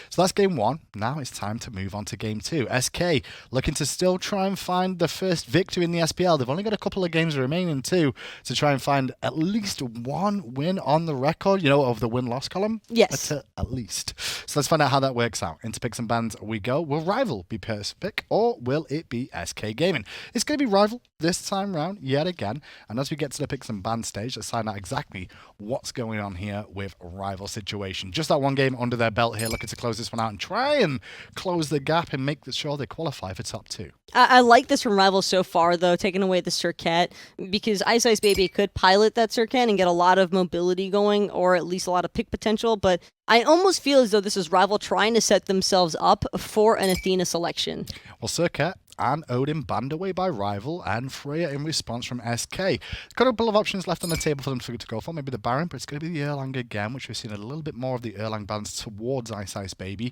So that's game one. Now it's time to move on to game two. SK looking to still try and find the first victory in the SPL. They've only got a couple of games remaining too to try and find at least one win on the record, of the win-loss column. Yes. At least. So let's find out how that works out. Into picks and bans we go. Will RivaL be first pick or will it be SK Gaming? It's going to be RivaL this time round yet again. And as we get to the picks and bans stage, let's find out exactly what's going on here with RivaL situation. Just that one game under their belt here, looking to close this one out and try and close the gap and make sure they qualify for top two. I like this from RivaL so far, though, taking away the Circuit, because iceicebaby could pilot that Circuit and get a lot of mobility going, or at least a lot of pick potential, but I almost feel as though this is RivaL trying to set themselves up for an Athena selection. Well, Circuit and Odin banned away by RivaL, and Freya in response from SK. Got a couple of options left on the table for them to go for. Maybe the Baron, but it's going to be the Erlang again, which we've seen a little bit more of the Erlang bans towards iceicebaby.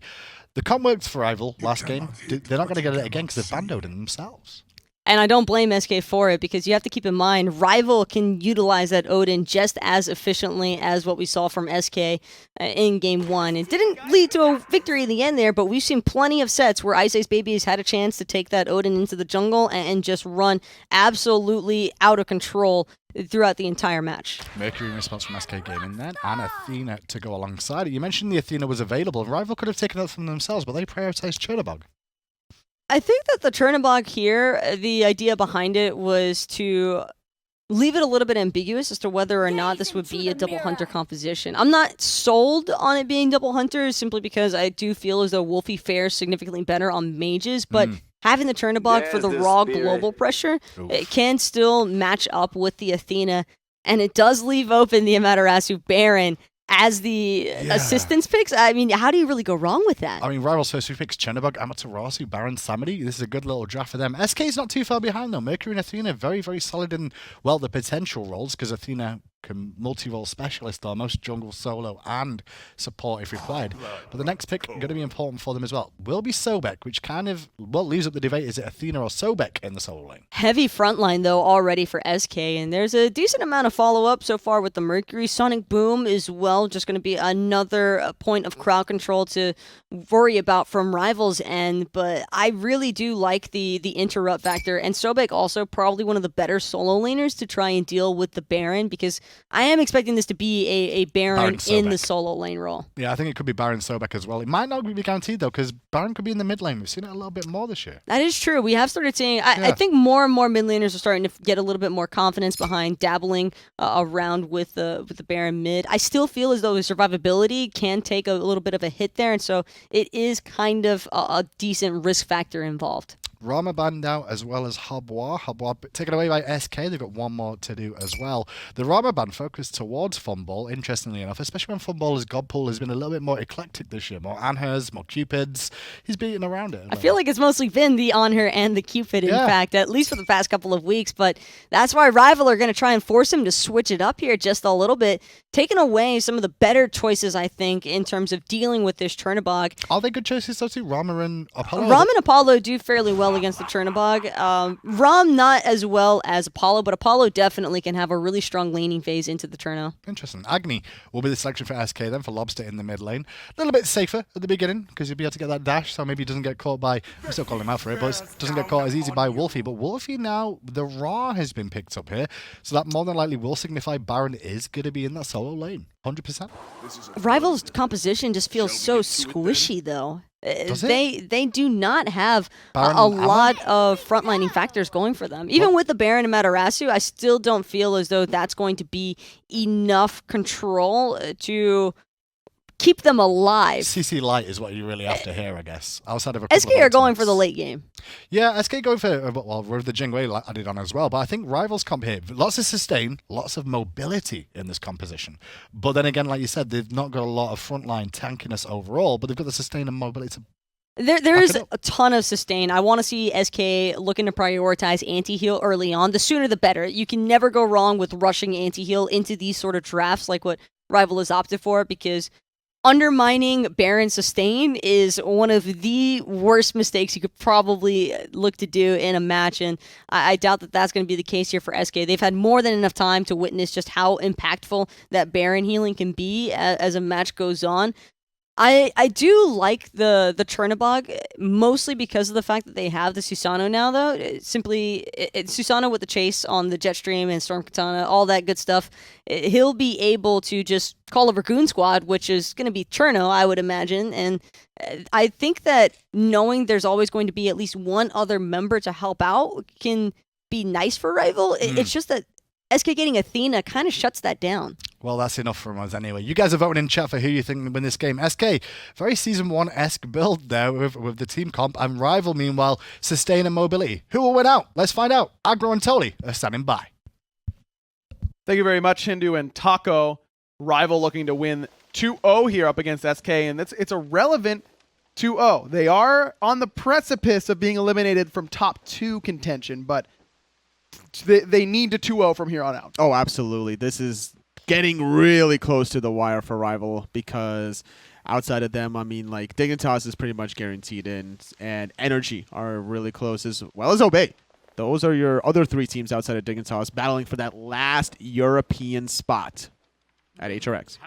The comp worked for RivaL last game. They're not going to get it again because they've banned Odin themselves. And I don't blame SK for it, because you have to keep in mind, RivaL can utilize that Odin just as efficiently as what we saw from SK in Game 1. It didn't lead to a victory in the end there, but we've seen plenty of sets where iceicebaby has had a chance to take that Odin into the jungle and just run absolutely out of control throughout the entire match. Mercury in response from SK Gaming then, and Athena to go alongside it. You mentioned the Athena was available, and RivaL could have taken it from themselves, but they prioritized Chernobog. I think that the Chernobog here, the idea behind it was to leave it a little bit ambiguous as to whether or not this would be a double hunter composition. I'm not sold on it being double hunter simply because I do feel as though Wlfy fares significantly better on mages, but having the Chernobog for the raw global pressure, it can still match up with the Athena, and it does leave open the Amaterasu Baron as the assistance picks. I mean, how do you really go wrong with that? I mean, RivaL's first three picks, Chernobog, Amaterasu, Baron, Samedi. This is a good little draft for them. SK's not too far behind, though. Mercury and Athena, very, very solid in, well, the potential roles, because Athena can multi-role specialist almost, jungle, solo, and support if required. But the next pick going to be important for them as well. Will be Sobek, which kind of, well, leaves up the debate. Is it Athena or Sobek in the solo lane? Heavy frontline, though, already for SK, and there's a decent amount of follow-up so far with the Mercury. Sonic Boom is, well, just going to be another point of crowd control to worry about from RivaL's end, but I really do like the interrupt factor, and Sobek also probably one of the better solo laners to try and deal with the Baron, because I am expecting this to be a Baron in the solo lane role. Yeah, I think it could be Baron Sobek as well. It might not be guaranteed, though, because Baron could be in the mid lane. We've seen it a little bit more this year. That is true. We have started seeing, I think more and more mid laners are starting to get a little bit more confidence behind dabbling around with the Baron mid. I still feel as though his survivability can take a little bit of a hit there, and so it is kind of a decent risk factor involved. Rama banned out as well as Habois. Habois taken away by SK. They've got one more to do as well. The Rama ban focused towards Funball, interestingly enough, especially when Funballer's god pool has been a little bit more eclectic this year. More Anhers, more Cupids. He's beating around it. I feel like it's mostly been the Anher and the Cupid, in fact, at least for the past couple of weeks. But that's why RivaL are going to try and force him to switch it up here just a little bit, taking away some of the better choices, I think, in terms of dealing with this Chernobog. Are they good choices, though, too? Rama and Apollo? Ram and Apollo do fairly well against the Chernobog. Ram not as well as Apollo, but Apollo definitely can have a really strong laning phase into the Cherno. Interesting. Agni will be the selection for SK then, for Lawbster in the mid lane. A little bit safer at the beginning, because you'll be able to get that dash, so maybe he doesn't get caught by, I'm still calling him out for it, but doesn't get caught as easy by Wlfy. But Wlfy now, the Ra has been picked up here, so that more than likely will signify Baron is going to be in that solo lane. 100%. RivaL's composition just feels so squishy, though. They do not have a lot of frontlining factors going for them. Even with the Baron and Amaterasu, I still don't feel as though that's going to be enough control to keep them alive. CC light is what you really have to hear, I guess. Outside of SK are going for the late game. Yeah, SK going for, well, with the Jing added on as well. But I think RivaL's comp here, lots of sustain, lots of mobility in this composition. But then again, like you said, they've not got a lot of frontline tankiness overall, but they've got the sustain and mobility. There is a ton of sustain. I want to see SK looking to prioritize anti-heal early on. The sooner the better. You can never go wrong with rushing anti-heal into these sort of drafts like what RivaL has opted for, because undermining Baron sustain is one of the worst mistakes you could probably look to do in a match, and I doubt that that's going to be the case here for SK. They've had more than enough time to witness just how impactful that Baron healing can be as a match goes on. I do like the Chernobog, mostly because of the fact that they have the Susano now, though. It's Susano with the chase on the Jetstream and Storm Katana, all that good stuff. He'll be able to just call a Dragoon Squad, which is going to be Cherno, I would imagine. And I think that knowing there's always going to be at least one other member to help out can be nice for RivaL. It's just that SK getting Athena kind of shuts that down. Well, that's enough from us anyway. You guys are voting in chat for who you think will win this game. SK, very Season 1-esque build there with the team comp, and RivaL, meanwhile, sustain and mobility. Who will win out? Let's find out. Agro and Toli are standing by. Thank you very much, Hindu and Taco. RivaL looking to win 2-0 here up against SK, and it's a relevant 2-0. They are on the precipice of being eliminated from top 2 contention, but they need to 2-0 from here on out. Oh, absolutely. This is getting really close to the wire for RivaL because outside of them, I mean, like, Dignitas is pretty much guaranteed in, and Energy are really close, as well as Obey. Those are your other 3 teams outside of Dignitas battling for that last European spot at HRX.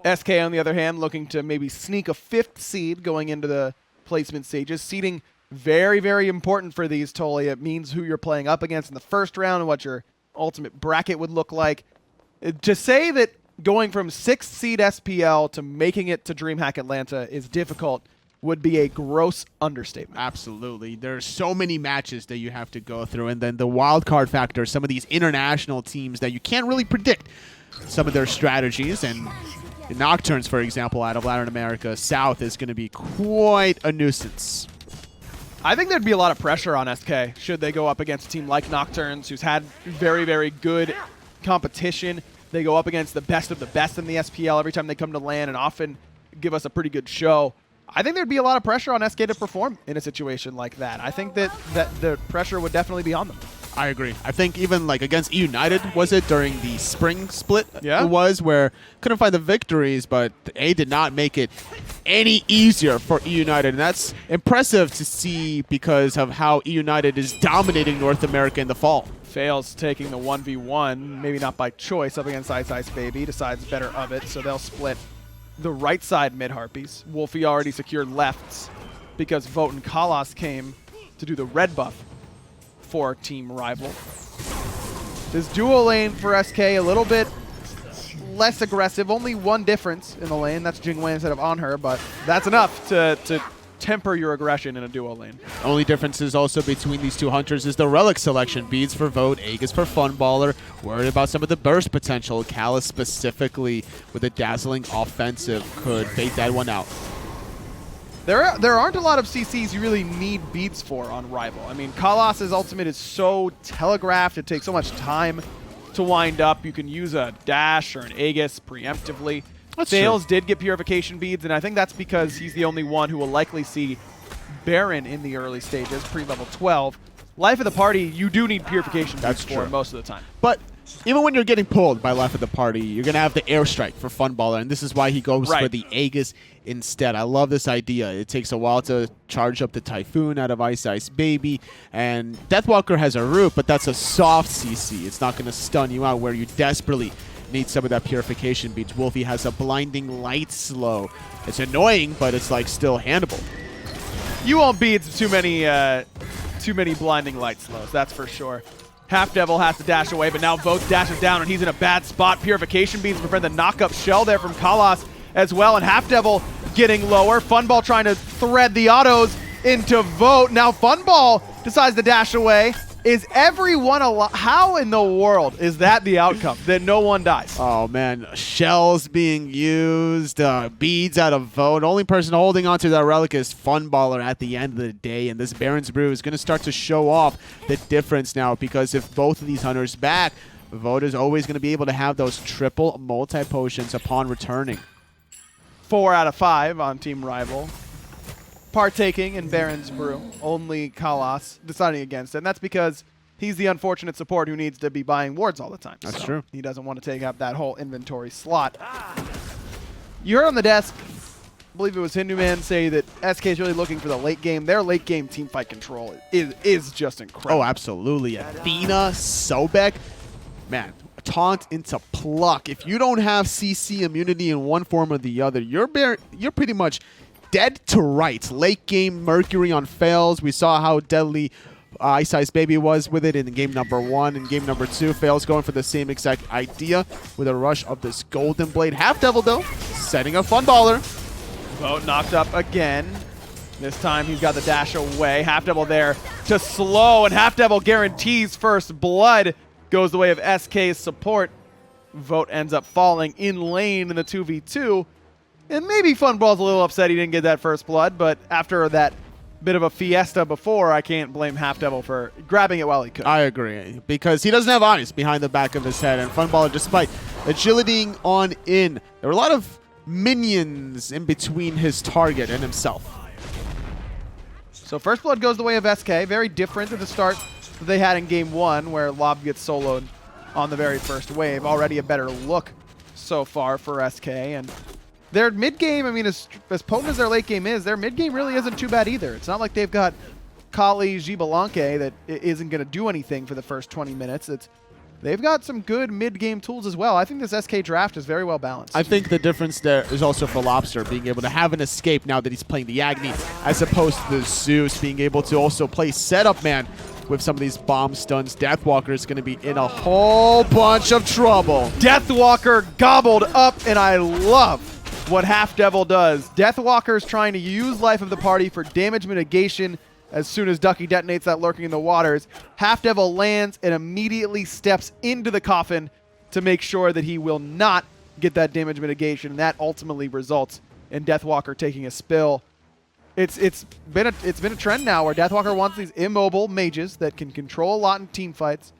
SK, on the other hand, looking to maybe sneak a 5th seed going into the placement stages. Seeding very, very important for these, Toli. It means who you're playing up against in the first round and what your ultimate bracket would look like. To say that going from 6th seed SPL to making it to DreamHack Atlanta is difficult would be a gross understatement. Absolutely. There are so many matches that you have to go through, and then the wild card factor, some of these international teams that you can't really predict some of their strategies, and Nocturnes, for example, out of Latin America South is going to be quite a nuisance. I think there'd be a lot of pressure on SK should they go up against a team like Nocturnes, who's had very, very good competition. They go up against the best of the best in the SPL every time they come to LAN and often give us a pretty good show. I think there'd be a lot of pressure on SK to perform in a situation like that. I think that the pressure would definitely be on them. I agree. I think even like against E United, was it during the spring split? Yeah. It was, where couldn't find the victories, but A did not make it any easier for E United, and that's impressive to see because of how E United is dominating North America in the fall. Faeles taking the 1v1, maybe not by choice, up against iceicebaby, decides better of it, so they'll split the right side mid-Harpies. Wlfy already secured lefts because Vote and Kalas came to do the red buff for Team RivaL. This duo lane for SK a little bit less aggressive, only one difference in the lane, that's Jing instead of on her, but that's enough to temper your aggression in a duo lane. Only differences also between these two hunters is the relic selection. Beads for Vote, Aegis for Funballer. Worried about some of the burst potential. Kalas specifically with a dazzling offensive could bait that one out. There aren't a lot of CCs you really need beads for on RivaL. I mean, Kalas's ultimate is so telegraphed. It takes so much time to wind up. You can use a dash or an Aegis preemptively. Faeles did get purification beads, and I think that's because he's the only one who will likely see Baron in the early stages, pre-level 12. Life of the party, you do need purification beads for most of the time. But even when you're getting pulled by Life of the Party, you're going to have the airstrike for Funballer, and this is why he goes for the Aegis instead. I love this idea. It takes a while to charge up the Typhoon out of iceicebaby, and Deathwalker has a root, but that's a soft CC. It's not going to stun you out where you desperately need some of that purification beads. Wlfy has a blinding light slow. It's annoying, but it's like still handable. You won't beads too many blinding light slows, that's for sure. HalfDevil has to dash away, but now Vote dashes down, and he's in a bad spot. Purification beads prevent the knock-up shell there from Kalas as well, and HalfDevil getting lower. Funball trying to thread the autos into Vote. Now Funball decides to dash away. Is everyone alive? How in the world is that the outcome, that no one dies? Oh, man. Shells being used, beads out of Vote. Only person holding on to that relic is Funballer at the end of the day, and this Baron's Brew is going to start to show off the difference now, because if both of these hunters back, Vote is always going to be able to have those triple multi-potions upon returning. 4 out of 5 on Team RivaL. Partaking in Baron's Brew, only Kalas deciding against it, and that's because he's the unfortunate support who needs to be buying wards all the time. That's true. He doesn't want to take up that whole inventory slot. You heard on the desk, I believe it was Hindu Man, say that SK is really looking for the late game. Their late game teamfight control is just incredible. Oh, absolutely. Athena, Sobek. Man, taunt into pluck. If you don't have CC immunity in one form or the other, you're pretty much dead to rights. Late game Mercury on Faeles. We saw how deadly iceicebaby was with it in game number 1. In game number 2, Faeles going for the same exact idea with a rush of this Golden Blade. HalfDevil, though, setting a Funballer. Vote knocked up again. This time he's got the dash away. HalfDevil there to slow, and HalfDevil guarantees first blood. Goes the way of SK's support. Vote ends up falling in lane in the 2v2. And maybe Funball's a little upset he didn't get that first blood, but after that bit of a fiesta before, I can't blame HalfDevil for grabbing it while he could. I agree, because he doesn't have eyes behind the back of his head, and Funballer, despite agilitying on in, there were a lot of minions in between his target and himself. So first blood goes the way of SK. Very different than the start that they had in game 1, where Lob gets soloed on the very first wave. Already a better look so far for SK. And their mid game, I mean, as potent as their late game is, their mid game really isn't too bad either. It's not like they've got Kali Gibalanke that isn't going to do anything for the first 20 minutes. They've got some good mid-game tools as well. I think this SK draft is very well balanced. I think the difference there is also for Lawbster being able to have an escape now that he's playing the Agni, as opposed to the Zeus being able to also play setup man with some of these bomb stuns. Deathwalker is going to be in a whole bunch of trouble. Deathwalker gobbled up, and I love what HalfDevil does. Deathwalker is trying to use Life of the Party for damage mitigation. As soon as Ducky detonates that lurking in the waters, HalfDevil lands and immediately steps into the coffin to make sure that he will not get that damage mitigation, and that ultimately results in Deathwalker taking a spill. It's been a trend now where Deathwalker wants these immobile mages that can control a lot in team fights,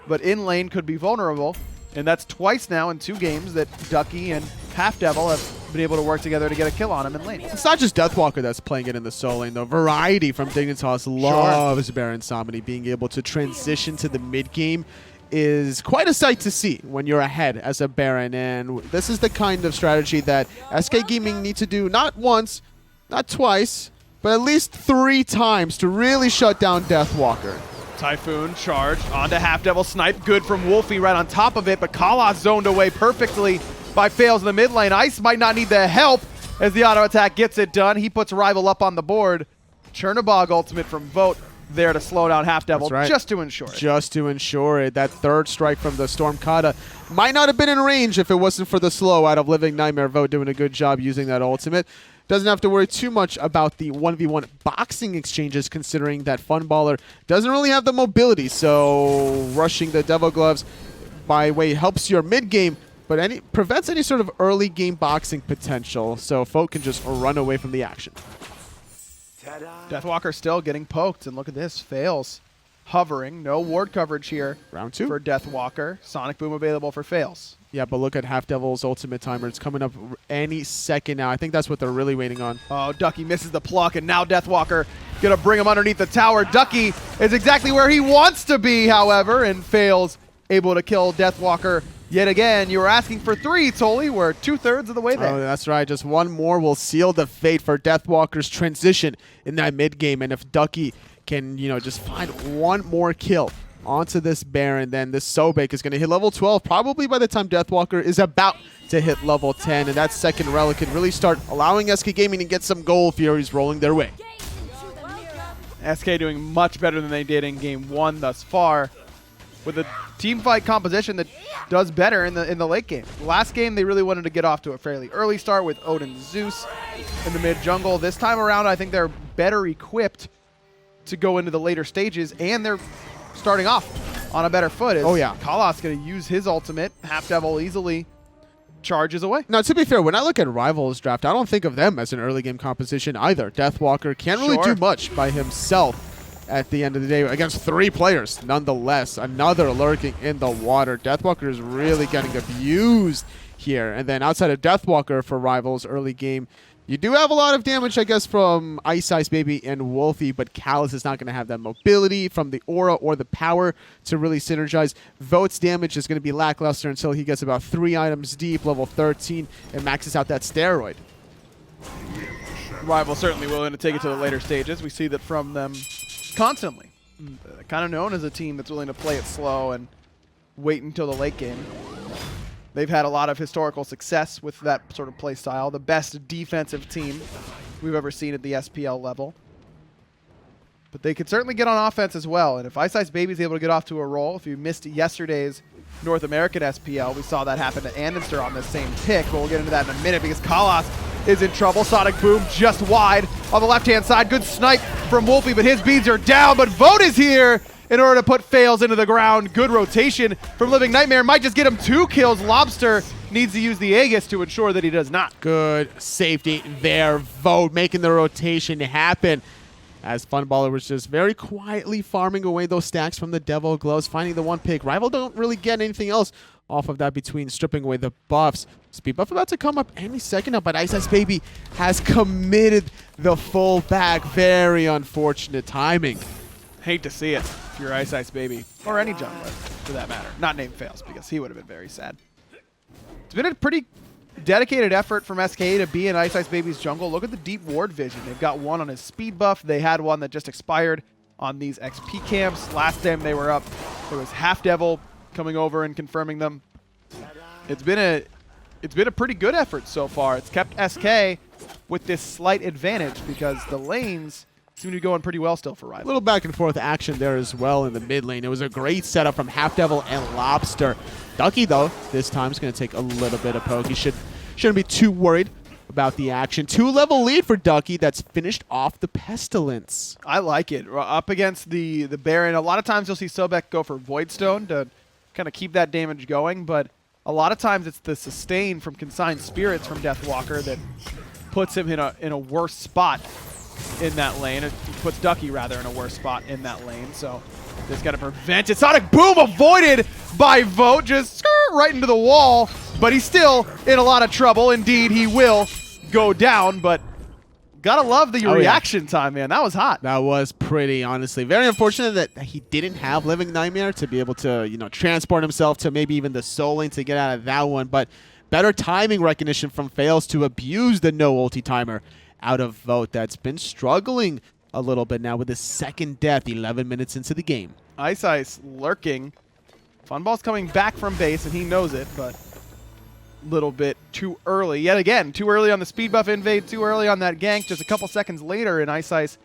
but in lane could be vulnerable, and that's twice now in 2 games that Ducky and HalfDevil have been able to work together to get a kill on him in lane. It's not just Deathwalker that's playing it in the solo lane, though. Variety from Dignitas loves Baron Samedi. Being able to transition to the mid game is quite a sight to see when you're ahead as a Baron, and this is the kind of strategy that SK Gaming need to do not once, not twice, but at least 3 times to really shut down Deathwalker. Typhoon charge onto HalfDevil, snipe good from Wlfy right on top of it, but Kala zoned away perfectly by Faeles in the mid lane. Ice might not need the help as the auto attack gets it done. He puts RivaL up on the board. Chernobog ultimate from Vote there to slow down HalfDevil, right, just to ensure it. Just to ensure it. That third strike from the Stormkata might not have been in range if it wasn't for the slow out of Living Nightmare. Vote doing a good job using that ultimate. Doesn't have to worry too much about the 1v1 boxing exchanges, considering that Funballer doesn't really have the mobility, so rushing the Devil Gloves by way helps your mid game, but prevents any sort of early game boxing potential, so Folk can just run away from the action. Deathwalker still getting poked, and look at this, Faeles hovering. No ward coverage here. Round 2 for Deathwalker. Sonic Boom available for Faeles. Yeah, but look at HalfDevil's ultimate timer. It's coming up any second now. I think that's what they're really waiting on. Oh, Ducky misses the pluck, and now Deathwalker going to bring him underneath the tower. Ducky is exactly where he wants to be, however, and Faeles able to kill Deathwalker yet again. You were asking for 3, Tolly. We're 2/3 of the way there. Oh, that's right. Just one more will seal the fate for Deathwalker's transition in that mid game. And if Ducky can, just find one more kill onto this Baron, then this Sobek is going to hit level 12 probably by the time Deathwalker is about to hit level 10. And that second relic can really start allowing SK Gaming to get some gold furies rolling their way. SK doing much better than they did in game 1 thus far, with a team fight composition that does better in the late game. Last game, they really wanted to get off to a fairly early start with Odin Zeus in the mid jungle. This time around, I think they're better equipped to go into the later stages, and they're starting off on a better foot. Oh, yeah. Kala's going to use his ultimate. HalfDevil easily charges away. Now, to be fair, when I look at RivaL's draft, I don't think of them as an early game composition either. Deathwalker can't really do much by himself at the end of the day against 3 players. Nonetheless, another lurking in the water. Deathwalker is really getting abused here. And then outside of Deathwalker for RivaL's early game, you do have a lot of damage, I guess, from iceicebaby and Wlfy, but Callus is not going to have that mobility from the aura or the power to really synergize. Vote's damage is going to be lackluster until he gets about 3 items deep, level 13, and maxes out that steroid. RivaL certainly willing to take it to the later stages. We see that from them constantly. Kind of known as a team that's willing to play it slow and wait until the late game. They've had a lot of historical success with that sort of play style. The best defensive team we've ever seen at the SPL level. But they could certainly get on offense as well. And if iceicebaby is able to get off to a roll, if you missed yesterday's North American SPL, we saw that happen to Andenster on the same pick. But we'll get into that in a minute because Kalas is in trouble. Sonic Boom just wide on the left-hand side. Good snipe from Wlfy, but his beads are down. But Vote is here in order to put Faeles into the ground. Good rotation from Living Nightmare. Might just get him 2 kills. Lawbster needs to use the Aegis to ensure that he does not. Good safety there. Vote making the rotation happen, as Funballer was just very quietly farming away those stacks from the Devil Gloves, finding the one pick. RivaL don't really get anything else off of that between stripping away the buffs. Speed buff about to come up any second now, but iceicebaby has committed the full back. Very unfortunate timing. Hate to see it if you're iceicebaby, or any jungler for that matter. Not named Faeles, because he would have been very sad. It's been a pretty dedicated effort from SK to be in iceicebaby's jungle. Look at the deep ward vision. They've got one on his speed buff. They had one that just expired on these XP camps. Last time they were up, it was HalfDevil coming over and confirming them. It's been a pretty good effort so far. It's kept SK with this slight advantage because the lanes seem to be going pretty well still for RivaL. A little back and forth action there as well in the mid lane. It was a great setup from HalfDevil and Lawbster. Ducky, though, this time is going to take a little bit of poke. He shouldn't be too worried about the action. 2-level lead for Ducky that's finished off the Pestilence. I like it. Up against the Baron, a lot of times you'll see Sobek go for Voidstone to kind of keep that damage going, but a lot of times it's the sustain from Consigned Spirits from Deathwalker that puts him in a worse spot in that lane. It puts Ducky, rather, in a worse spot in that lane, so just got to prevent it. Sonic Boom avoided by Vote, just skirt right into the wall, but he's still in a lot of trouble. Indeed, he will go down, but gotta love the reaction time, man. That was hot. That was pretty, honestly. Very unfortunate that he didn't have Living Nightmare to be able to, transport himself to maybe even the Soul Lane to get out of that one, but better timing recognition from Faeles to abuse the no ulti timer out of Vote that's been struggling a little bit now with his second death 11 minutes into the game. Ice lurking. Funball's coming back from base, and he knows it, but a little bit too early. Yet again, too early on the speed buff invade, too early on that gank. Just a couple seconds later, and Ice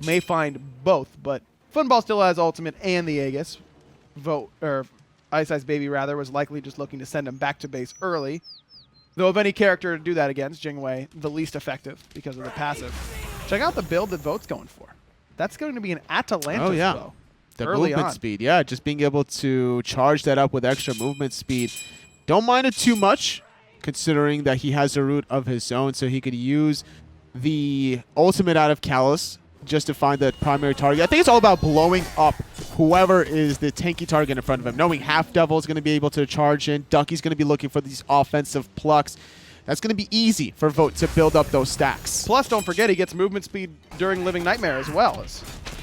may find both, but Funball still has ultimate and the Aegis. iceicebaby, rather, was likely just looking to send him back to base early. Though of any character to do that against, Jingwei, the least effective because of the passive. Check out the build that Vote's going for. That's going to be an Atalantis bow. The early movement on. speed, yeah, just being able to charge that up with extra movement speed. Don't mind it too much, considering that he has a root of his own, so he could use the ultimate out of Callus just to find the primary target. I think it's all about blowing up whoever is the tanky target in front of him. Knowing HalfDevil is going to be able to charge in, Ducky's going to be looking for these offensive plucks. That's going to be easy for Vote to build up those stacks. Plus, don't forget, he gets movement speed during Living Nightmare as well.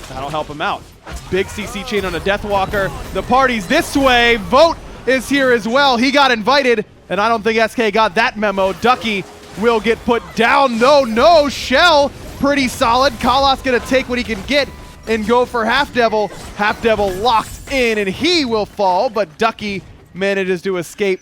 That'll help him out. Big CC chain on a Deathwalker. The party's this way. Vote is here as well. He got invited, and I don't think SK got that memo. Ducky will get put down. No, Shell, pretty solid. Kalas going to take what he can get and go for HalfDevil. HalfDevil locked in, and he will fall, but Ducky manages to escape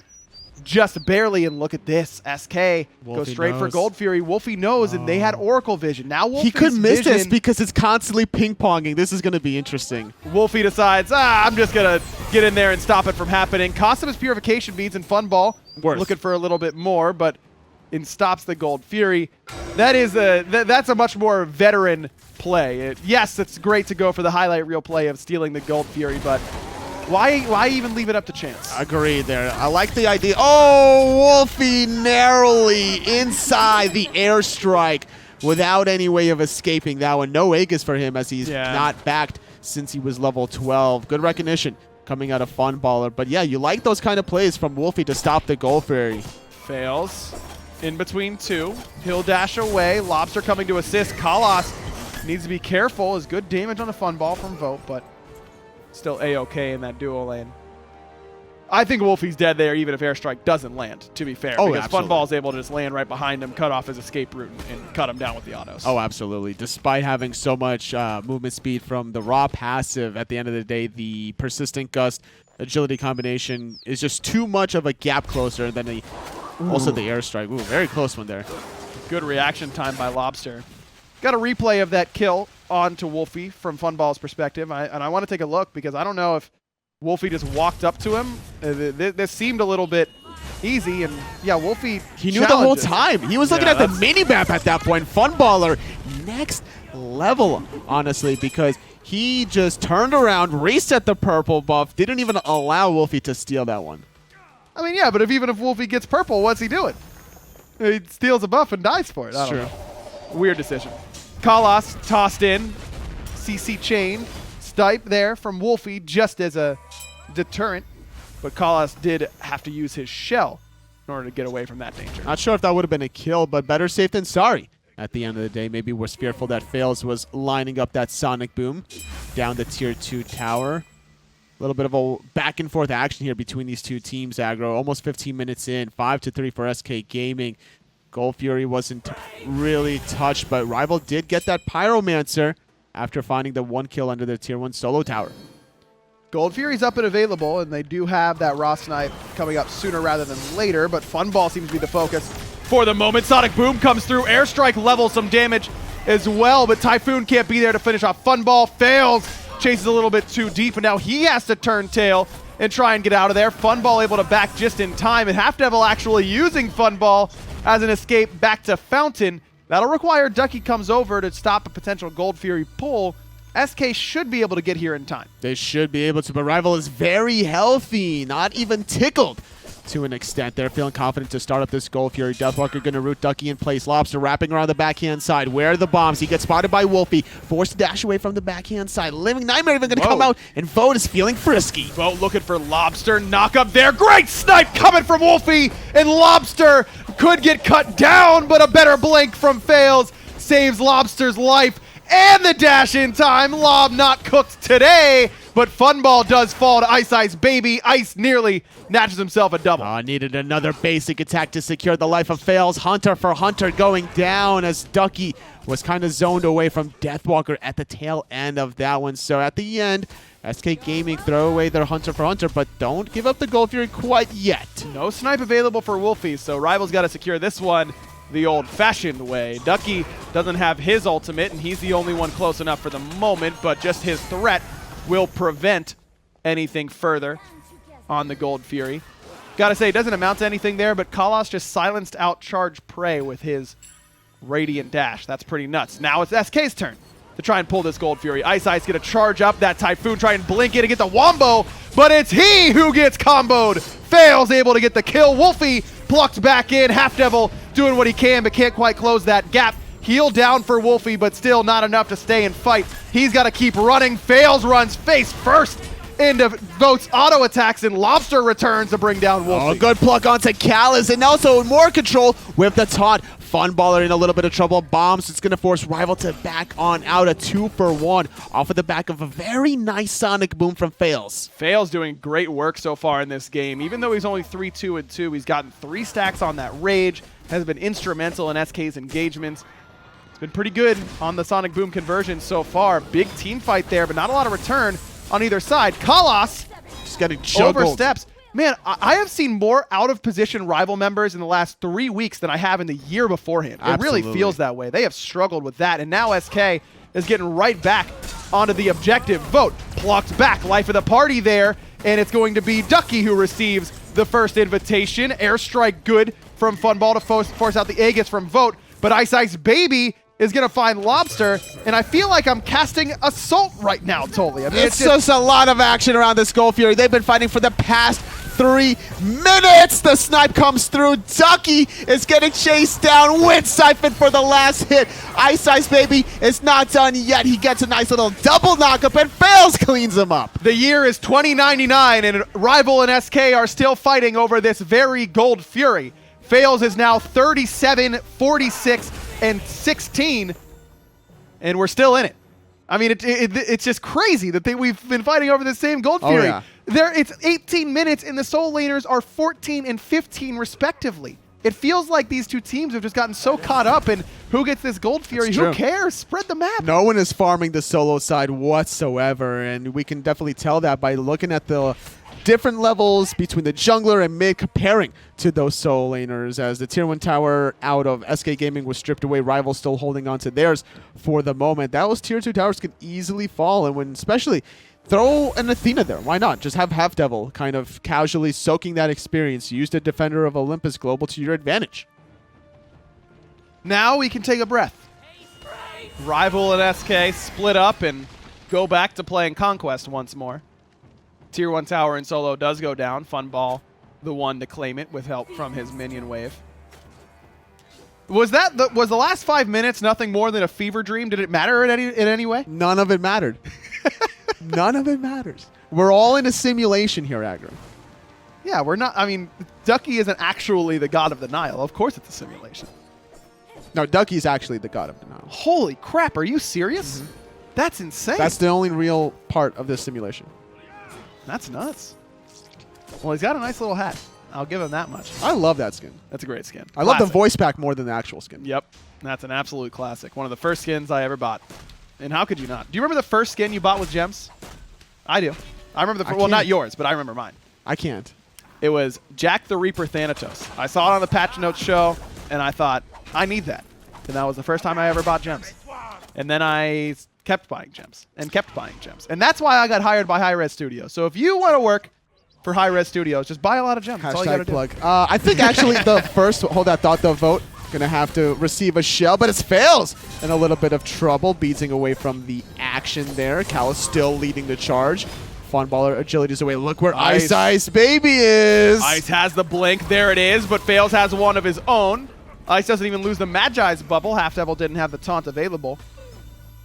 just barely, and look at this. SK goes straight for Gold Fury. Wlfy knows, and they had Oracle Vision. Now Wlfy's he could miss vision, this because it's constantly ping-ponging. This is going to be interesting. Wlfy decides, I'm just going to get in there and stop it from happening. Cost him his Purification Beads and Funball. Looking for a little bit more, but stops the Gold Fury. That's a much more veteran play. Yes, it's great to go for the highlight reel play of stealing the Gold Fury, but why even leave it up to chance? Agreed there. I like the idea. Oh, Wlfy narrowly inside the airstrike without any way of escaping that one. No Aegis for him as he's not backed since he was level 12. Good recognition coming out of Funballer. But yeah, you like those kind of plays from Wlfy to stop the Gold Fury. Fails. In between two. He'll dash away. Lawbster coming to assist. Kalas needs to be careful. Is good damage on a Funball from Vote, but still A-okay in that duo lane. I think Wlfy's dead there even if airstrike doesn't land, to be fair. Because Funball's able to just land right behind him, cut off his escape route, and cut him down with the autos. Oh, absolutely. Despite having so much movement speed from the raw passive, at the end of the day, the persistent gust agility combination is just too much of a gap closer, and then also the airstrike. Ooh, very close one there. Good reaction time by Lawbster. Got a replay of that kill onto Wlfy from Funball's perspective, and I want to take a look because I don't know if Wlfy just walked up to him. This seemed a little bit easy, and yeah, Wlfy He knew the whole time. He was looking at the mini-map at that point. Funballer, next level, honestly, because he just turned around, reset the purple buff, didn't even allow Wlfy to steal that one. I mean, yeah, but even if Wlfy gets purple, what's he doing? He steals a buff and dies for it. I don't know. Weird decision. Kalas tossed in. CC chain. Stipe there from Wlfy just as a deterrent. But Kalas did have to use his shell in order to get away from that danger. Not sure if that would have been a kill, but better safe than sorry. At the end of the day, maybe was fearful that Faeles was lining up that Sonic Boom down the Tier 2 tower. A little bit of a back and forth action here between these two teams, Aggro. Almost 15 minutes in, 5-3 for SK Gaming. Wlfy wasn't really touched, but RivaL did get that Pyromancer after finding the 1 kill under their Tier 1 solo tower. Wlfy's up and available, and they do have that Raw Snipe coming up sooner rather than later, but Funball seems to be the focus for the moment. Sonic Boom comes through. Airstrike levels some damage as well, but Typhoon can't be there to finish off Funball. Fails, chases a little bit too deep, and now he has to turn tail and try and get out of there. Funball able to back just in time, and HalfDevil actually using Funball as an escape back to Fountain. That'll require Ducky comes over to stop a potential Wlfy pull. SK should be able to get here in time. They should be able to, but RivaL is very healthy, not even tickled to an extent. They're feeling confident to start up this Wlfy. Deathwalker going to root Ducky in place. Lawbster wrapping around the backhand side. Where are the bombs? He gets spotted by Wlfy. Forced to dash away from the backhand side. Living Nightmare even going to come out, and Vote is feeling frisky. Vote looking for Lawbster. Knock up there. Great snipe coming from Wlfy, and Lawbster could get cut down, but a better blink from Faeles saves Lawbster's life. And the dash in time. Lob not cooked today, but Funball does fall to iceicebaby. Ice nearly natches himself a double. Needed another basic attack to secure the life of Faeles. Hunter for Hunter going down as Ducky was kind of zoned away from Deathwalker at the tail end of that one. So at the end, SK Gaming throw away their Hunter for Hunter, but don't give up the Wlfy quite yet. No snipe available for Wlfy, so RivaL's got to secure this one the old-fashioned way. Ducky doesn't have his ultimate, and he's the only one close enough for the moment, but just his threat will prevent anything further on the Wlfy. Gotta say, it doesn't amount to anything there, but Kalas just silenced out Charge Prey with his Radiant Dash. That's pretty nuts. Now it's SK's turn to try and pull this Wlfy. Ice gonna charge up that Typhoon, try and blink it and get the Wombo, but it's he who gets comboed. Fails able to get the kill. Wlfy plucked back in. HalfDevil doing what he can, but can't quite close that gap. Heal down for Wlfy, but still not enough to stay and fight. He's got to keep running. Faeles runs face first into Vote's auto attacks, and Lawbster returns to bring down Wlfy. Oh, good pluck onto Callis, and also more control with the taunt. Funballer in a little bit of trouble. Bombs, it's going to force RivaL to back on out. A 2-for-1 off of the back of a very nice Sonic Boom from Faeles. Faeles doing great work so far in this game. Even though he's only 3-2-2, he's gotten 3 stacks on that Rage, has been instrumental in SK's engagements. It's been pretty good on the Sonic Boom conversion so far. Big team fight there, but not a lot of return on either side. Kalas just getting juggled. Oversteps. Man, I have seen more out-of-position RivaL members in the last 3 weeks than I have in the year beforehand. Absolutely. It really feels that way. They have struggled with that, and now SK is getting right back onto the objective. Vote plucked back. Life of the party there, and it's going to be Ducky who receives the first invitation. Airstrike good from Funball to force out the Aegis from Vote, but iceicebaby is going to find Lawbster, and I feel like I'm casting Assault right now, totally. I mean, it's just a lot of action around this Wlfy. They've been fighting for the past 3 minutes. The snipe comes through. Ducky is getting chased down with Siphon for the last hit. iceicebaby is not done yet. He gets a nice little double knockup, and Faeles cleans him up. The year is 2099, and RivaL and SK are still fighting over this very Wlfy. Faeles is now 37, 46, and 16, and we're still in it. I mean, it's just crazy that we've been fighting over the same Wlfy. Oh, yeah. It's 18 minutes, and the Soul Laners are 14 and 15, respectively. It feels like these two teams have just gotten so caught up in who gets this Wlfy. Who cares? Spread the map. No one is farming the solo side whatsoever, and we can definitely tell that by looking at the different levels between the jungler and mid comparing to those solo laners as the tier 1 tower out of SK Gaming was stripped away. RivaL still holding on to theirs for the moment. Those tier 2 towers can easily fall, and when especially throw an Athena there. Why not? Just have HalfDevil kind of casually soaking that experience. Use the defender of Olympus Global to your advantage. Now we can take a breath. RivaL and SK split up and go back to playing Conquest once more. Tier 1 tower in solo does go down. Funball, the one to claim it with help from his minion wave. Was the last 5 minutes nothing more than a fever dream? Did it matter in any way? None of it mattered. None of it matters. We're all in a simulation here, Agro. Yeah, we're not. I mean, Ducky isn't actually the god of the Nile. Of course it's a simulation. No, Ducky's actually the god of the Nile. Holy crap, are you serious? That's insane. That's the only real part of this simulation. That's nuts. Well, he's got a nice little hat. I'll give him that much. I love that skin. That's a great skin. I love the voice pack more than the actual skin. Yep. That's an absolute classic. One of the first skins I ever bought. And how could you not? Do you remember the first skin you bought with gems? I do. I remember well, not yours, but I remember mine. I can't. It was Jack the Reaper Thanatos. I saw it on the Patch Notes show, and I thought, I need that. And that was the first time I ever bought gems. And then I kept buying gems and kept buying gems. And that's why I got hired by hi-rez Studios. So if you want to work for hi-rez Studios, just buy a lot of gems. That's all you gotta plug. I think actually the first, hold that thought, the vote, going to have to receive a shell, but it's Faeles in a little bit of trouble, beating away from the action there. Cal is still leading the charge. Funballer agility's away. Look where iceicebaby is. Ice has the blink. There it is, but Faeles has one of his own. Ice doesn't even lose the Magi's bubble. HalfDevil didn't have the taunt available.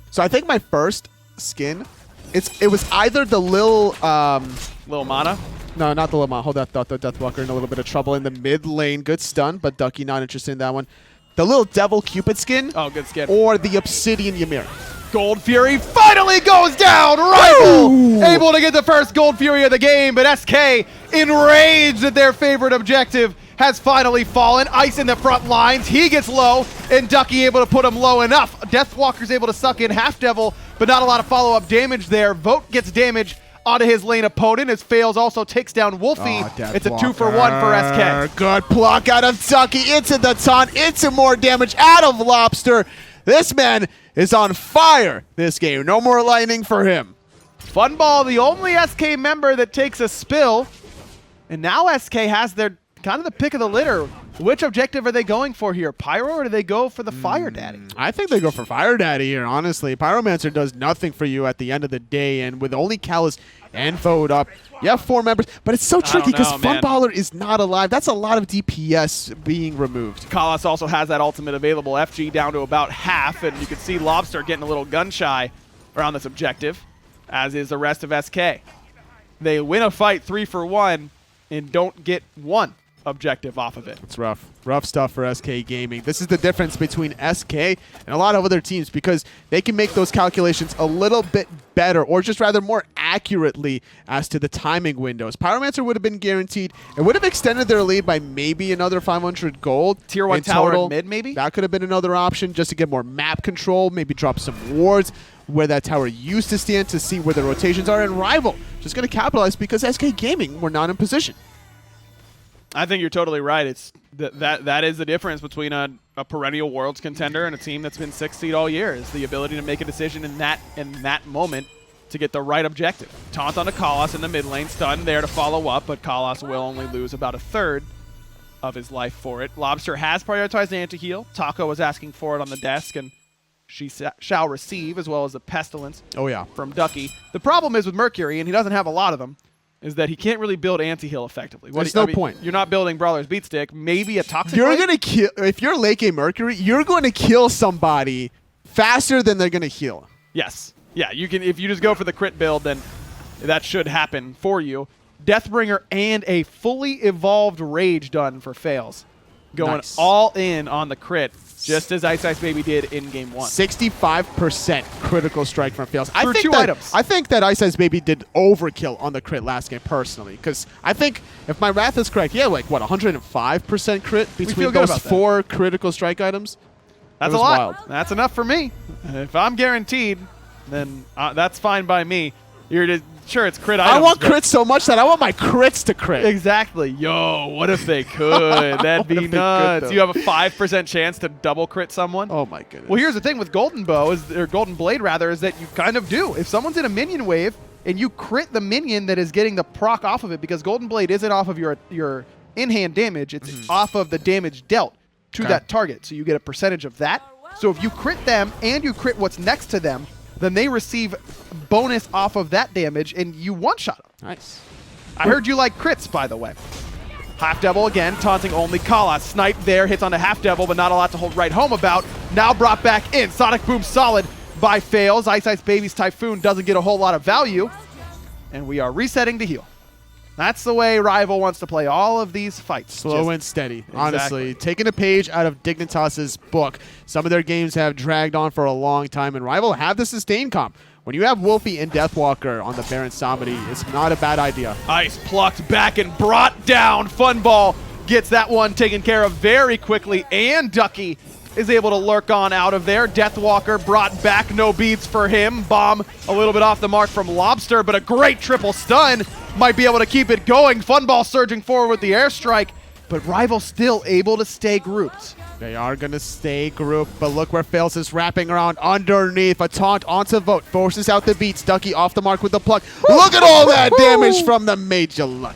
So I think my first skin, it was either the Lil Mana? No, not the Lil Mana. Hold that thought, the Deathwalker in a little bit of trouble in the mid lane. Good stun, but Ducky not interested in that one. The little Devil Cupid skin. Oh, good skin. Or the Obsidian Ymir. Gold Fury finally goes down! RivaL able to get the first Gold Fury of the game, but SK enraged at their favorite objective has finally fallen. Ice in the front lines. He gets low, and Ducky able to put him low enough. Deathwalker's able to suck in HalfDevil, but not a lot of follow-up damage there. Vote gets damage onto his lane opponent as Faeles also takes down Wlfy. It's a 2-for-1 for SK. Good block out of Ducky into the taunt, into more damage out of Lawbster. This man is on fire this game. No more lightning for him. Funball, the only SK member that takes a spill, and now SK has their kind of the pick of the litter. Which objective are they going for here? Pyro, or do they go for the Fire Daddy? I think they go for Fire Daddy here, honestly. Pyromancer does nothing for you at the end of the day, and with only Callus and Fode up, you have 4 members, but it's so tricky because Funballer is not alive. That's a lot of DPS being removed. Kalas also has that ultimate available. FG down to about half, and you can see Lawbster getting a little gun shy around this objective, as is the rest of SK. They win a fight 3-for-1 and don't get one objective off of it. It's rough. Rough stuff for SK Gaming. This is the difference between SK and a lot of other teams because they can make those calculations a little bit better, or just rather more accurately as to the timing windows. Pyromancer would have been guaranteed. It would have extended their lead by maybe another 500 gold. Tier 1 tower in mid, maybe? That could have been another option just to get more map control, maybe drop some wards where that tower used to stand to see where the rotations are, and RivaL just going to capitalize because SK Gaming were not in position. I think you're totally right. It's that is the difference between a perennial Worlds contender and a team that's been 6th seed all year, is the ability to make a decision in that moment to get the right objective. Taunt onto Kalas in the mid lane, stun there to follow up, but Kalas will only lose about a third of his life for it. Lawbster has prioritized anti-heal. Taco was asking for it on the desk, and she shall receive, as well as the Pestilence from Ducky. The problem is with Mercury, and he doesn't have a lot of them, is that he can't really build anti-heal effectively. There's no point. You're not building Brawler's Beatstick. Maybe a Toxic You're Blade? going to kill, if you're late game Mercury, you're going to kill somebody faster than they're going to heal. Yes. Yeah, you can. If you just go for the crit build, then that should happen for you. Deathbringer and a fully evolved Rage done for Faeles. Going all in on the crit, just as iceicebaby did in game 1. 65% critical strike from Faeles. For 2 items. I think that iceicebaby did overkill on the crit last game personally, because I think, if my math is correct, like, what, 105% crit between those 4 critical strike items? That's a lot. Wild. That's enough for me. If I'm guaranteed, then that's fine by me. You're just Sure, it's crit items. I want but- crits so much that I want my crits to crit. Exactly. Yo, what if they could? That'd be What if they could, nuts. though? You have a 5% chance to double crit someone. Oh my goodness. Well, here's the thing with Golden Bow, or Golden Blade rather, is that you kind of do. If someone's in a minion wave and you crit the minion that is getting the proc off of it, because Golden Blade isn't off of your in-hand damage, it's off of the damage dealt to that target. So you get a percentage of that. So if you crit them and you crit what's next to them, then they receive bonus off of that damage and you one-shot them. Nice. I heard you like crits, by the way. HalfDevil again, taunting only Kala. Snipe there, hits onto HalfDevil, but not a lot to hold right home about. Now brought back in. Sonic Boom solid by Faeles. iceicebaby's Typhoon doesn't get a whole lot of value. And we are resetting to heal. That's the way RivaL wants to play all of these fights. Slow and steady, honestly. Taking a page out of Dignitas's book. Some of their games have dragged on for a long time, and RivaL have the sustain comp. When you have Wlfy and Deathwalker on the Baron Samedi, it's not a bad idea. Ice plucked back and brought down. Funball gets that one taken care of very quickly, and Ducky is able to lurk on out of there. Deathwalker brought back, no beads for him. Bomb a little bit off the mark from Lawbster, but a great triple stun. Might be able to keep it going. Funball surging forward with the airstrike, but RivaL still able to stay grouped. They are going to stay grouped, but look where Faeles is wrapping around underneath. A taunt onto Vote, forces out the beats. Ducky off the mark with the pluck. Look at all that damage from the Major Luck.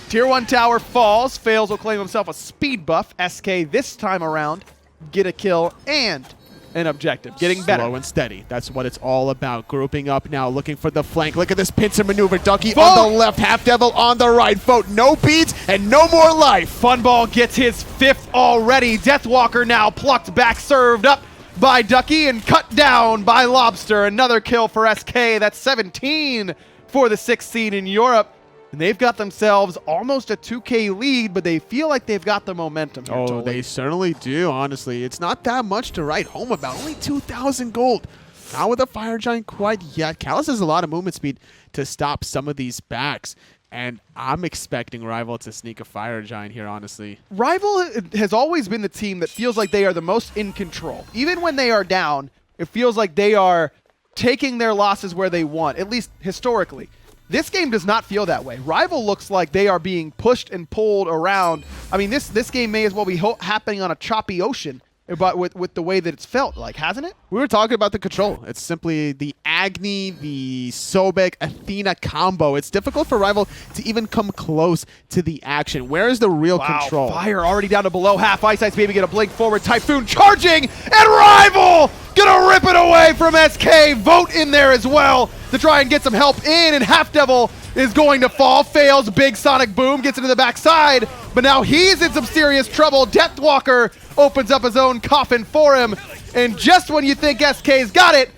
Tier 1 tower falls. Faeles will claim himself a speed buff. SK this time around, get a kill and an objective. Getting better. Slow and steady. That's what it's all about. Grouping up now, looking for the flank. Look at this pincer maneuver. Ducky Vote on the left, HalfDevil on the right. Vote, no beats and no more life. Funball gets his 5th already. Deathwalker now plucked back, served up by Ducky and cut down by Lawbster. Another kill for SK. That's 17 for the 6th seed in Europe. And they've got themselves almost a 2K lead, but they feel like they've got the momentum here, Oh, Jolie. they certainly do, honestly. It's not that much to write home about. Only 2,000 gold. Not with a Fire Giant quite yet. Callus has a lot of movement speed to stop some of these backs. And I'm expecting RivaL to sneak a Fire Giant here, honestly. RivaL has always been the team that feels like they are the most in control. Even when they are down, it feels like they are taking their losses where they want, at least historically. This game does not feel that way. RivaL looks like they are being pushed and pulled around. I mean, this game may as well be happening on a choppy ocean, but with the way that it's felt like, hasn't it? We were talking about the control. It's simply the Agni, the Sobek, Athena combo. It's difficult for RivaL to even come close to the action. Where is the real control? Fire already down to below half. iceicebaby get a blink forward. Typhoon charging, and RivaL gonna rip it away from SK. Vote in there as well to try and get some help in, and HalfDevil is going to fall. Fails, big sonic boom, gets into the backside, but now he's in some serious trouble. Deathwalker opens up his own coffin for him, and just when you think SK's got it,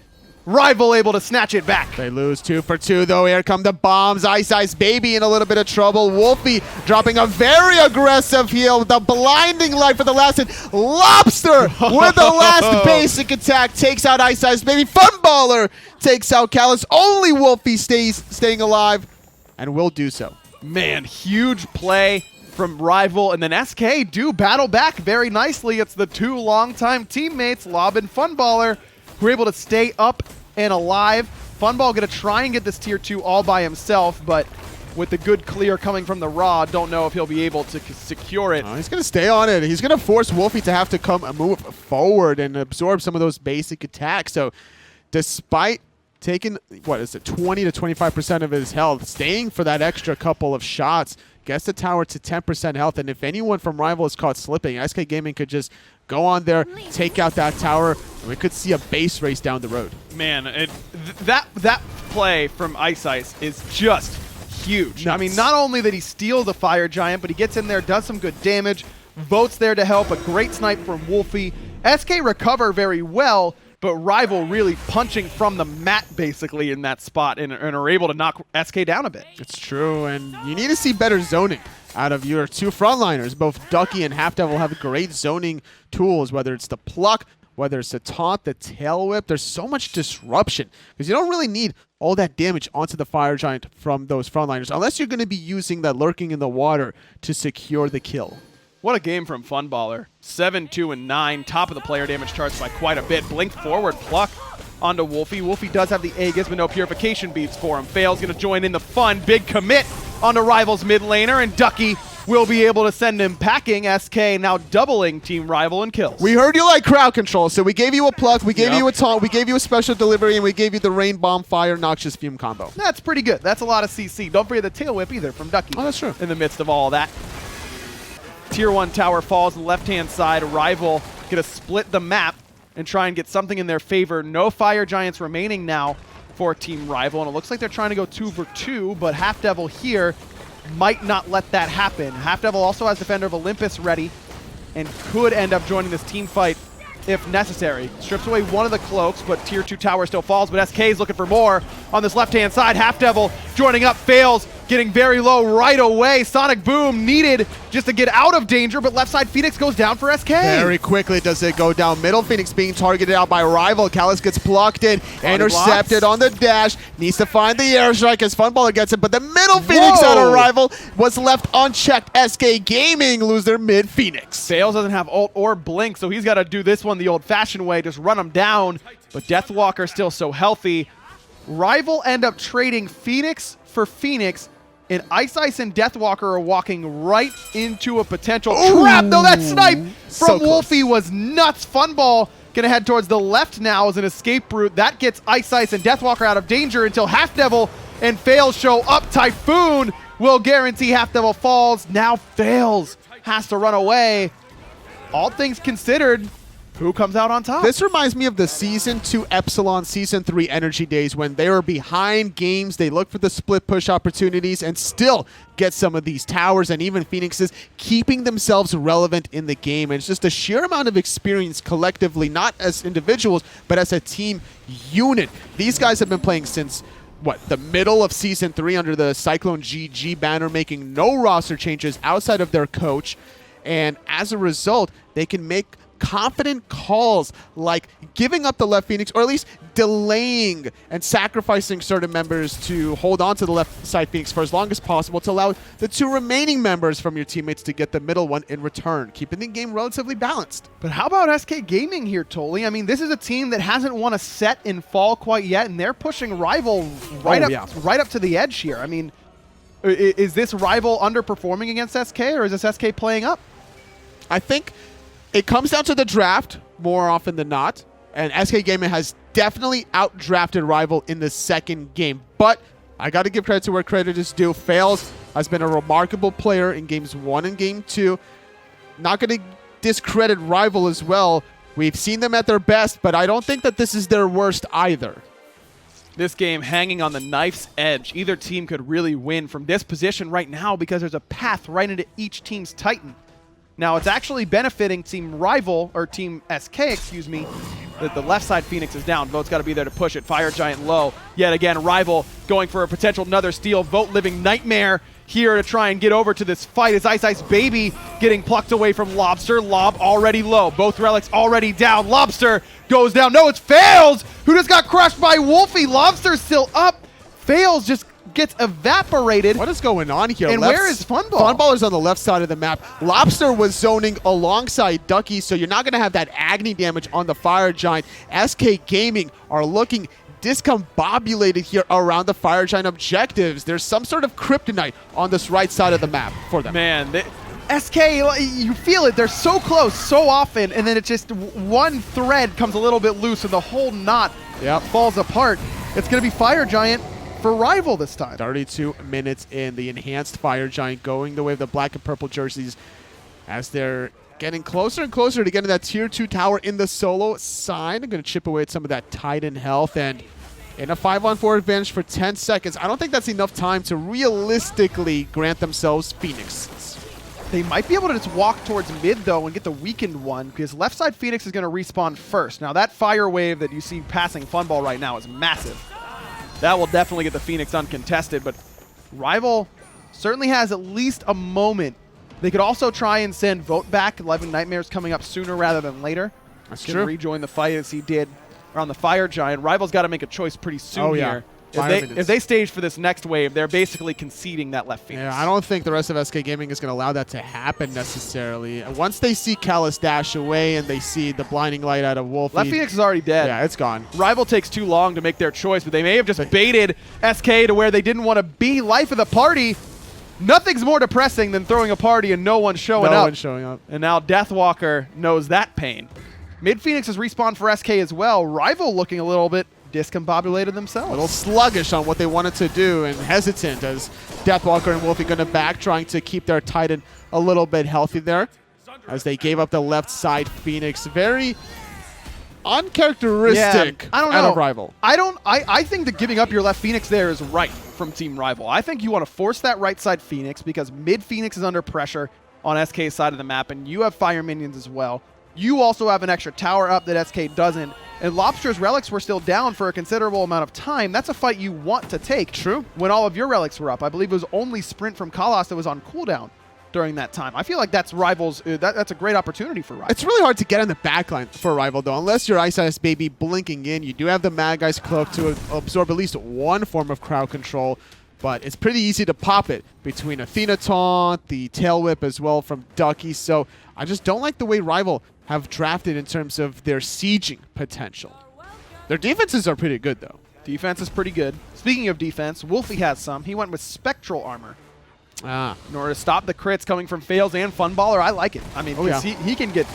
RivaL able to snatch it back. They lose 2 for 2, though. Here come the bombs. iceicebaby in a little bit of trouble. Wlfy dropping a very aggressive heal with a blinding light for the last hit. Lawbster with the last basic attack takes out iceicebaby. Funballer takes out Callus. Only Wlfy staying alive and will do so. Man, huge play from RivaL, and then SK do battle back very nicely. It's the 2 longtime teammates, Lob and Funballer, who are able to stay up and alive. Funball gonna try and get this tier 2 all by himself, but with the good clear coming from the Raw, don't know if he'll be able to secure it. He's going to stay on it. He's going to force Wlfy to have to come and move forward and absorb some of those basic attacks. So despite taking, 20 to 25% of his health, staying for that extra couple of shots, gets the tower to 10% health, and if anyone from RivaL is caught slipping, SK Gaming could just go on there, take out that tower, and we could see a base race down the road. Man, that play from Ice is just huge. Nuts. I mean, not only did he steal the Fire Giant, but he gets in there, does some good damage, Vote's there to help, a great snipe from Wlfy. SK recover very well, but RivaL really punching from the mat basically in that spot and are able to knock SK down a bit. It's true, and you need to see better zoning out of your 2 frontliners. Both Ducky and HalfDevil have great zoning tools, whether it's the pluck, whether it's the taunt, the tail whip. There's so much disruption because you don't really need all that damage onto the Fire Giant from those frontliners unless you're going to be using that lurking in the water to secure the kill. What a game from Funballer. 7, 2, and 9. Top of the player damage charts by quite a bit. Blink forward, pluck onto Wlfy. Wlfy does have the Aegis, but no purification beads for him. Faeles going to join in the fun. Big commit onto RivaL's mid laner, and Ducky will be able to send him packing. SK now doubling Team RivaL in kills. We heard you like crowd control, so we gave you a pluck, we gave you a taunt, we gave you a special delivery, and we gave you the Rain Bomb Fire Noxious Fume combo. That's pretty good. That's a lot of CC. Don't forget the tail whip either from Ducky. Oh, that's true. In the midst of all that. Tier 1 tower falls on the left-hand side. RivaL going to split the map and try and get something in their favor. No Fire Giants remaining now for Team RivaL, and it looks like they're trying to go 2 for 2, but HalfDevil here might not let that happen. HalfDevil also has Defender of Olympus ready and could end up joining this team fight if necessary. Strips away one of the cloaks, but Tier 2 tower still falls, but SK is looking for more on this left-hand side. HalfDevil joining up, Faeles, getting very low right away. Sonic Boom needed just to get out of danger, but left side Phoenix goes down for SK. Very quickly does it go down. Middle Phoenix being targeted out by RivaL. Callus gets plucked in, intercepted on the dash. Needs to find the airstrike as Funballer gets it, but the middle Phoenix out of RivaL was left unchecked. SK Gaming lose their mid Phoenix. Faeles doesn't have ult or blink, so he's got to do this one the old-fashioned way, just run him down, but Deathwalker still so healthy. RivaL end up trading Phoenix for Phoenix, and Ice and Deathwalker are walking right into a potential trap. Though that snipe from Wlfy was nuts. Funball gonna head towards the left now as an escape route. That gets Ice and Deathwalker out of danger until HalfDevil and Faeles show up. Typhoon will guarantee HalfDevil falls. Now Faeles has to run away. All things considered, who comes out on top? This reminds me of the Season 2 Epsilon, Season 3 Energy days when they were behind games. They look for the split push opportunities and still get some of these towers and even Phoenixes, keeping themselves relevant in the game. And it's just a sheer amount of experience collectively, not as individuals, but as a team unit. These guys have been playing since the middle of Season 3 under the Cyclone GG banner, making no roster changes outside of their coach. And as a result, they can make confident calls like giving up the left Phoenix, or at least delaying and sacrificing certain members to hold on to the left side Phoenix for as long as possible to allow the 2 remaining members from your teammates to get the middle one in return, keeping the game relatively balanced. But how about SK Gaming here, Toli? I mean, this is a team that hasn't won a set in fall quite yet, and they're pushing RivaL right up to the edge here. I mean, is this RivaL underperforming against SK, or is this SK playing up? I think it comes down to the draft more often than not, and SK Gaming has definitely outdrafted RivaL in the second game. But I got to give credit to where credit is due. Faeles has been a remarkable player in games 1 and game 2. Not going to discredit RivaL as well. We've seen them at their best, but I don't think that this is their worst either. This game hanging on the knife's edge. Either team could really win from this position right now because there's a path right into each team's Titan. Now, it's actually benefiting Team RivaL, or Team SK, excuse me, that the left side Phoenix is down. Vote's got to be there to push it. Fire Giant low. Yet again, RivaL going for a potential another steal. Vote living nightmare here to try and get over to this fight. As iceicebaby getting plucked away from Lawbster. Lob already low. Both relics already down. Lawbster goes down. No, it's Faeles who just got crushed by Wlfy. Lawbster's still up. Faeles just gets evaporated. What is going on here? And where is Funball? Funballer's on the left side of the map. Lawbster was zoning alongside Ducky, so you're not going to have that Agni damage on the Fire Giant. SK Gaming are looking discombobulated here around the Fire Giant objectives. There's some sort of kryptonite on this right side of the map for them. Man, SK, you feel it. They're so close so often, and then it just one thread comes a little bit loose, and the whole knot falls apart. It's going to be Fire Giant for RivaL this time. 32 minutes in, the enhanced Fire Giant going the way of the black and purple jerseys as they're getting closer and closer to getting that tier 2 tower in the solo side. I'm going to chip away at some of that Titan health, and in a 5-on-4 advantage for 10 seconds, I don't think that's enough time to realistically grant themselves Phoenix. They might be able to just walk towards mid, though, and get the weakened one, because left side Phoenix is going to respawn first. Now, that fire wave that you see passing Funball right now is massive. That will definitely get the Phoenix uncontested, but RivaL certainly has at least a moment. They could also try and send Vote back. 11 Nightmares coming up sooner rather than later. That's true. true. Rejoin the fight as he did around the Fire Giant. RivaL's got to make a choice pretty soon here. If they stage for this next wave, they're basically conceding that left Phoenix. Yeah, I don't think the rest of SK Gaming is going to allow that to happen necessarily. And once they see Callus dash away and they see the blinding light out of Wlfy, Left Phoenix is already dead. Yeah, it's gone. RivaL takes too long to make their choice, but they may have just baited SK to where they didn't want to be life of the party. Nothing's more depressing than throwing a party and no one showing up. No one showing up. And now Deathwalker knows that pain. Mid Phoenix is respawned for SK as well. RivaL looking a little bit discombobulated themselves. A little sluggish on what they wanted to do and hesitant as Deathwalker and Wlfy going to back, trying to keep their Titan a little bit healthy there as they gave up the left side Phoenix. Very uncharacteristic I don't out know. of RivaL. I think that giving up your left Phoenix there is right from Team RivaL. I think you want to force that right side Phoenix because mid Phoenix is under pressure on SK's side of the map, and you have fire minions as well. You also have an extra tower up that SK doesn't, and Lawbster's relics were still down for a considerable amount of time. That's a fight you want to take. True. When all of your relics were up. I believe it was only Sprint from Kalas that was on cooldown during that time. I feel like that's RivaL's. That's a great opportunity for RivaL. It's really hard to get on the backline for RivaL, though. Unless you're iceicebaby blinking in, you do have the Mad Guy's Cloak to absorb at least one form of crowd control, but it's pretty easy to pop it between Athena taunt, the Tail Whip as well from Ducky, so I just don't like the way RivaL have drafted in terms of their sieging potential. Their defenses are pretty good, though. Defense is pretty good. Speaking of defense, Wlfy has some. He went with Spectral Armor in order to stop the crits coming from Faeles and Funballer. I like it. I mean, he can get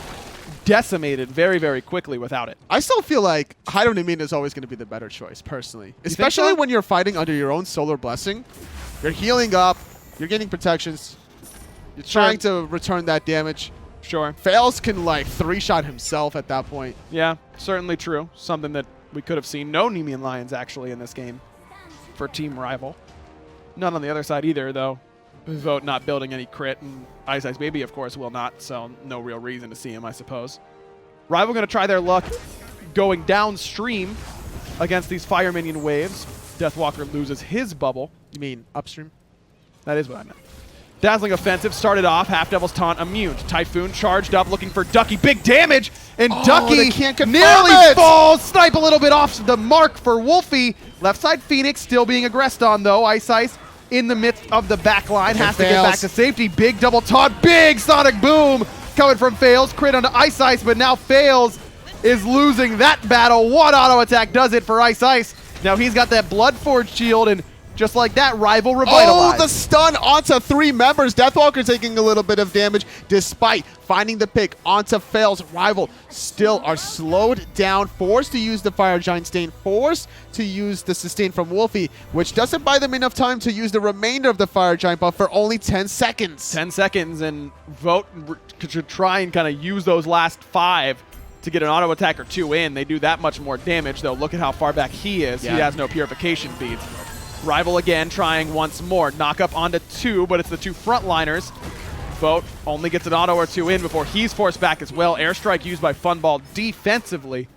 decimated very, very quickly without it. I still feel like Hydro-Nimine is always going to be the better choice, personally. Especially when you're fighting under your own Solar Blessing. You're healing up. You're getting protections. You're trying to return that damage. Sure. Faeles can, like, 3-shot himself at that point. Yeah, certainly true. Something that we could have seen. No Nemean Lions, actually, in this game for Team RivaL. None on the other side either, though. Vote not building any crit, and iceicebaby, of course, will not, so no real reason to see him, I suppose. RivaL going to try their luck going downstream against these fire minion waves. Deathwalker loses his bubble. You mean upstream? That is what I meant. Dazzling Offensive started off. HalfDevil's taunt immune. Typhoon charged up looking for Ducky. Big damage! And Ducky nearly falls. Snipe a little bit off the mark for Wlfy. Left side Phoenix still being aggressed on, though. Ice in the midst of the back line. Has to get back to safety. Big double taunt. Big Sonic Boom coming from Faeles. Crit onto Ice, but now Faeles is losing that battle. One auto attack does it for Ice. Now he's got that Bloodforge shield, and just like that, RivaL revitalized. Oh, the stun onto 3 members. Deathwalker taking a little bit of damage despite finding the pick onto Faeles. RivaL still are slowed down, forced to use the Fire Giant Stain, forced to use the sustain from Wlfy, which doesn't buy them enough time to use the remainder of the Fire Giant buff for only 10 seconds. 10 seconds, and Vote should try and kind of use those last 5 to get an auto attack or 2 in. They do that much more damage, though. Look at how far back he is. Yeah. He has no purification beads. RivaL again trying once more. Knock up onto 2, but it's the 2 frontliners. Vote only gets an auto or 2 in before he's forced back as well. Airstrike used by Funball defensively.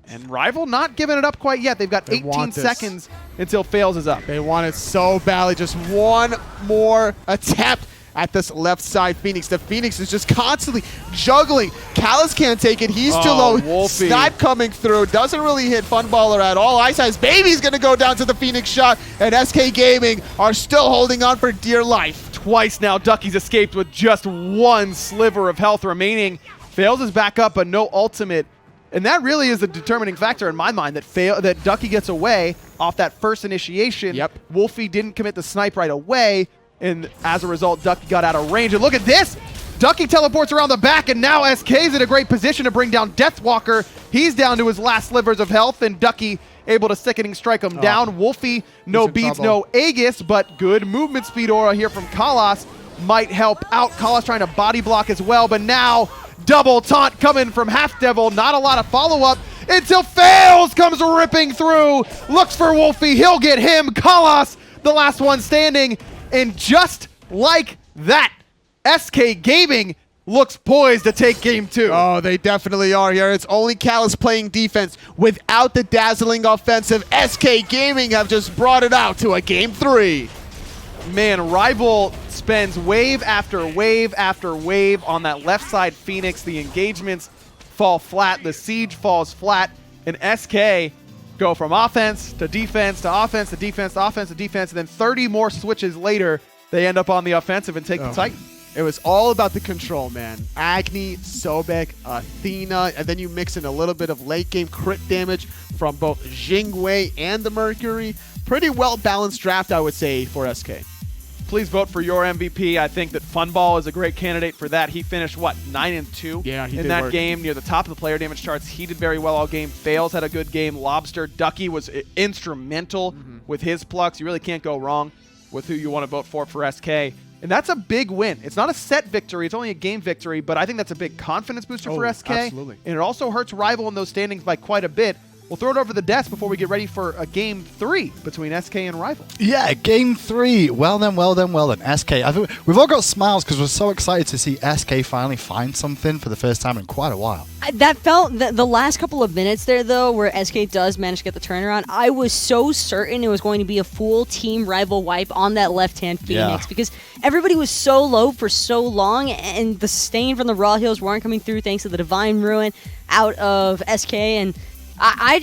And RivaL not giving it up quite yet. They've got 18 seconds until Faeles is up. They want it so badly. Just one more attempt at this left side Phoenix. The Phoenix is just constantly juggling. Callus can't take it. He's too low. Wlfy. Snipe coming through. Doesn't really hit Funballer at all. iceicebaby's going to go down to the Phoenix shot, and SK Gaming are still holding on for dear life. Twice now, Ducky's escaped with just 1 sliver of health remaining. Faeles is back up, but no ultimate. And that really is the determining factor in my mind, that Ducky gets away off that first initiation. Yep. Wlfy didn't commit the snipe right away, and as a result, Ducky got out of range. And look at this! Ducky teleports around the back, and now SK's in a great position to bring down Deathwalker. He's down to his last slivers of health, and Ducky able to sickening strike him down. Wlfy, no beads, no Aegis, but good movement speed aura here from Kalas might help out. Kalas trying to body block as well, but now double taunt coming from HalfDevil. Not a lot of follow-up until Faeles comes ripping through. Looks for Wlfy. He'll get him. Kalas, the last one standing. And just like that, SK Gaming looks poised to take game 2. Oh, they definitely are here. It's only Callus playing defense without the dazzling offensive. SK Gaming have just brought it out to a game 3. Man, RivaL spends wave after wave after wave on that left side Phoenix. The engagements fall flat. The siege falls flat. And SK go from offense to defense to offense to defense to offense to defense, and then 30 more switches later, they end up on the offensive and take the Titan. It was all about the control, man. Agni, Sobek, Athena, and then you mix in a little bit of late game crit damage from both Jing and the Mercury. Pretty well balanced draft, I would say, for SK. Please vote for your MVP. I think that Funball is a great candidate for that. He finished, what, 9-2 in that game, near the top of the player damage charts. He did very well all game. Faeles had a good game. Lawbster, Ducky was instrumental with his plucks. You really can't go wrong with who you want to vote for SK. And that's a big win. It's not a set victory. It's only a game victory, but I think that's a big confidence booster for SK. Absolutely. And it also hurts RivaL in those standings by quite a bit. We'll throw it over the desk before we get ready for a Game 3 between SK and RivaL. Yeah, Game 3. Well then, SK. I think we've all got smiles because we're so excited to see SK finally find something for the first time in quite a while. That felt the last couple of minutes there, though, where SK does manage to get the turnaround. I was so certain it was going to be a full team RivaL wipe on that left-hand Phoenix because everybody was so low for so long, and the sustain from the raw heals weren't coming through thanks to the Divine Ruin out of SK, and I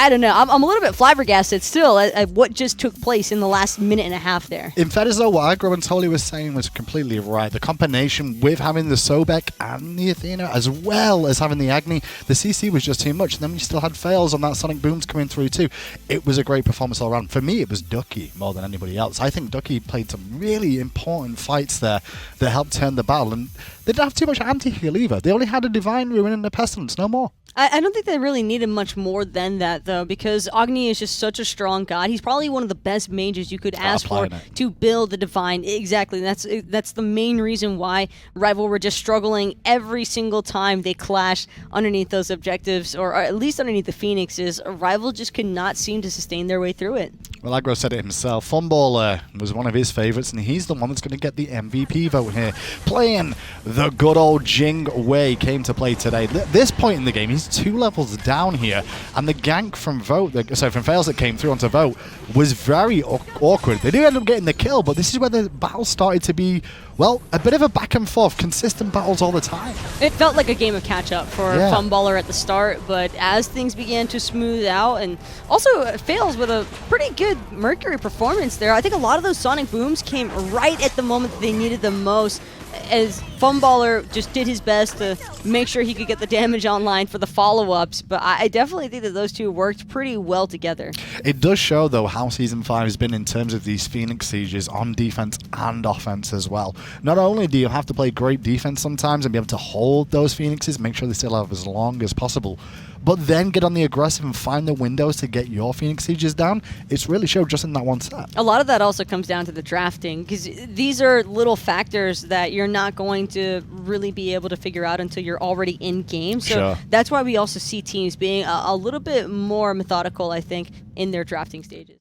don't know. I'm a little bit flabbergasted still at what just took place in the last minute and a half there. In fairness, though, what Agro and Tolly was saying was completely right. The combination with having the Sobek and the Athena, as well as having the Agni, the CC was just too much. And then we still had Faeles on that Sonic Booms coming through too. It was a great performance all around. For me, it was Ducky more than anybody else. I think Ducky played some really important fights there that helped turn the battle. And they didn't have too much anti-heal either. They only had a Divine Ruin and a Pestilence, no more. I don't think they really needed much more than that, though, because Agni is just such a strong god. He's probably one of the best mages you could ask for to build the Divine. Exactly. That's the main reason why RivaL were just struggling every single time they clashed underneath those objectives, or at least underneath the Phoenixes. RivaL just could not seem to sustain their way through it. Well, Agro said it himself. Funballer was one of his favorites, and he's the one that's going to get the MVP vote here. Playing the good old Jing way came to play today. At this point in the game, he's 2 levels down here, and the gank from from Faeles that came through onto vote was very awkward. They do end up getting the kill, but this is where the battle started to be, well, a bit of a back and forth, consistent battles all the time. It felt like a game of catch-up for Funballer at the start, but as things began to smooth out, and also Faeles with a pretty good Mercury performance there. I think a lot of those Sonic Booms came right at the moment that they needed them most, as Funballer just did his best to make sure he could get the damage online for the follow-ups, but I definitely think that those two worked pretty well together. It does show, though, how Season 5 has been in terms of these Phoenix Sieges on defense and offense as well. Not only do you have to play great defense sometimes and be able to hold those Phoenixes, make sure they still have as long as possible, but then get on the aggressive and find the windows to get your Phoenix Sieges down. It's really showed just in that one set. A lot of that also comes down to the drafting, because these are little factors that you're not going to really be able to figure out until you're already in game. So that's why we also see teams being a little bit more methodical, I think, in their drafting stages.